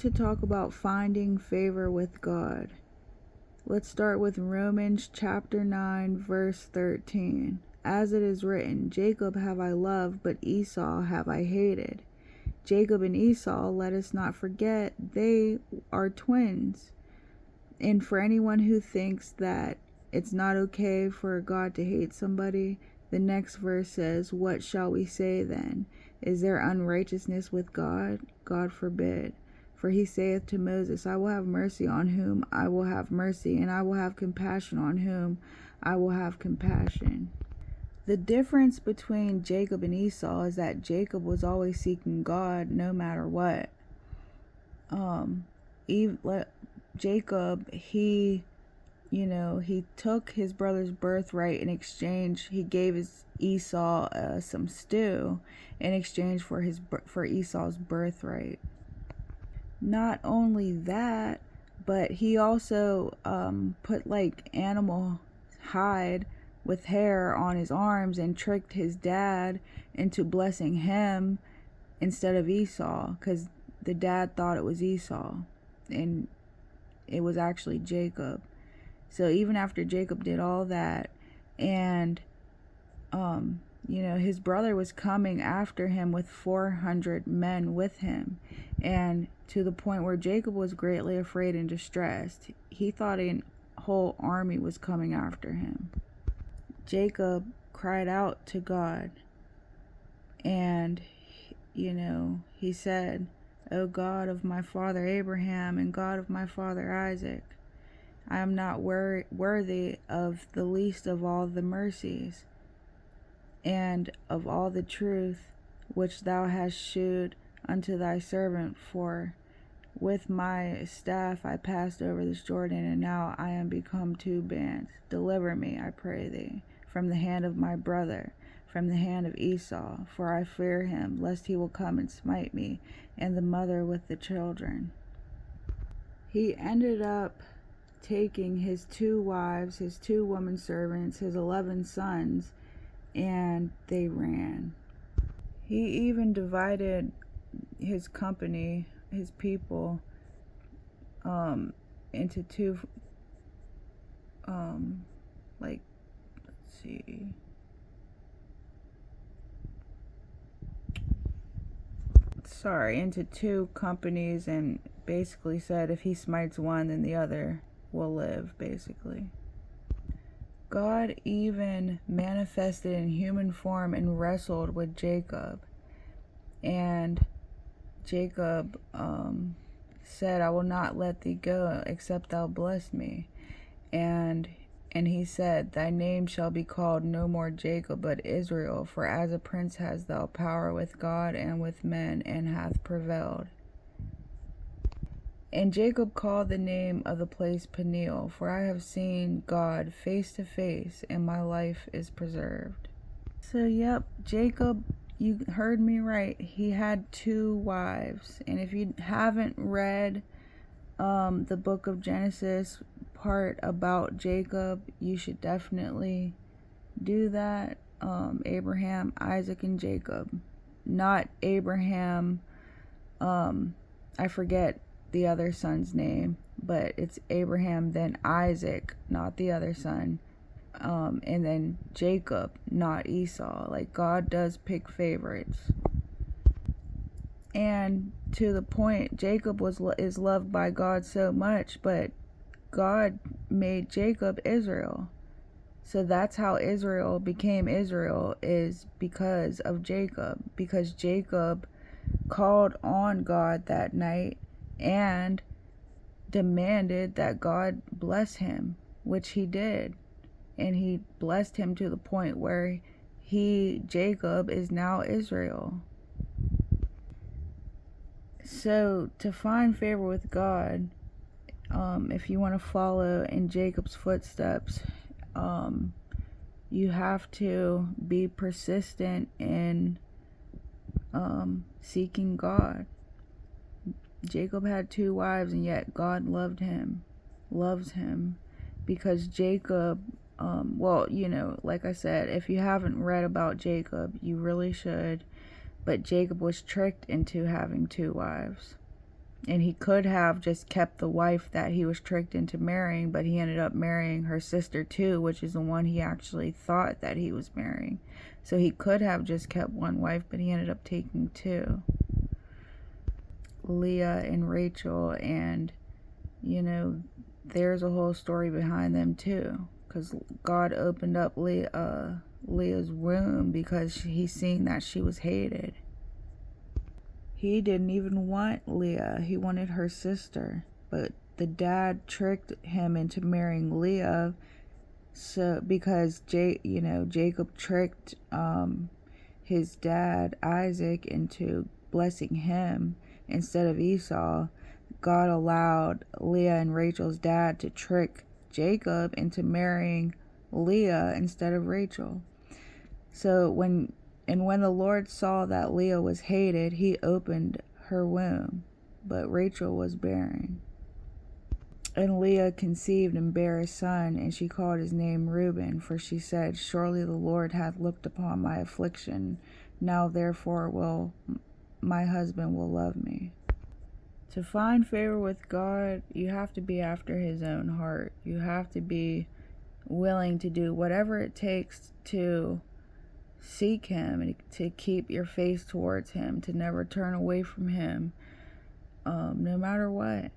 To talk about finding favor with God. Let's start with Romans chapter 9, verse 13. As it is written, Jacob have I loved, but Esau have I hated. Jacob and Esau, let us not forget, they are twins. And for anyone who thinks that it's not okay for God to hate somebody, the next verse says, what shall we say then? Is there unrighteousness with God? God forbid. For he saith to Moses, I will have mercy on whom I will have mercy, and I will have compassion on whom I will have compassion. The difference between Jacob and Esau is that Jacob was always seeking God no matter what. Jacob, he took his brother's birthright in exchange. He gave his Esau some stew in exchange for Esau's birthright. Not only that, but he also put like animal hide with hair on his arms and tricked his dad into blessing him instead of Esau, because the dad thought it was Esau and it was actually Jacob. So even after Jacob did all that, and his brother was coming after him with 400 men with him, and to the point where Jacob was greatly afraid and distressed. He thought a whole army was coming after him. Jacob cried out to God, and he said, O God of my father Abraham and God of my father Isaac, I am not worthy of the least of all the mercies and of all the truth which thou hast shewed unto thy servant, for with my staff I passed over this Jordan, and now I am become two bands. Deliver me, I pray thee, from the hand of my brother, from the hand of Esau, for I fear him, lest he will come and smite me, and the mother with the children. He ended up taking his 2 wives, his 2 woman servants, his 11 sons, and they ran. He even divided his company, his people, into 2, into 2 companies, and basically said if he smites one, then the other will live, basically. God even manifested in human form and wrestled with Jacob. And Jacob said, I will not let thee go except thou bless me. And he said, thy name shall be called no more Jacob, but Israel, for as a prince hast thou power with God and with men, and hath prevailed. And Jacob called the name of the place Peniel, for I have seen God face to face, and my life is preserved. So yep, Jacob, you heard me right. He had 2 wives. And if you haven't read the book of Genesis part about Jacob, you should definitely do that. Abraham, Isaac, and Jacob. Not Abraham, I forget the other son's name, but it's Abraham, then Isaac, not the other son, and then Jacob, not Esau. Like, God does pick favorites. And to the point, Jacob is loved by God so much, but God made Jacob Israel. So that's how Israel became Israel, is because of Jacob. Because Jacob called on God that night and demanded that God bless him, which he did. And he blessed him to the point where Jacob, is now Israel. So to find favor with God, if you want to follow in Jacob's footsteps, you have to be persistent in seeking God. Jacob had 2 wives, and yet God loves him, because Jacob, like I said, if you haven't read about Jacob, you really should. But Jacob was tricked into having 2 wives. And he could have just kept the wife that he was tricked into marrying, but he ended up marrying her sister too, which is the one he actually thought that he was marrying. So he could have just kept one wife, but he ended up taking two. Leah and Rachel, and there's a whole story behind them too, because God opened up Leah's womb because he seen that she was hated. He didn't even want Leah. He wanted her sister. But the dad tricked him into marrying Leah, so because Jacob tricked his dad Isaac into blessing him instead of Esau. God allowed Leah and Rachel's dad to trick Jacob into marrying Leah instead of Rachel. So when the Lord saw that Leah was hated, he opened her womb, but Rachel was barren. And Leah conceived and bare a son, and she called his name Reuben, for she said, surely the Lord hath looked upon my affliction. Now therefore my husband will love me. To find favor with God, you have to be after his own heart. You have to be willing to do whatever it takes to seek him and to keep your face towards him, to never turn away from him, no matter what.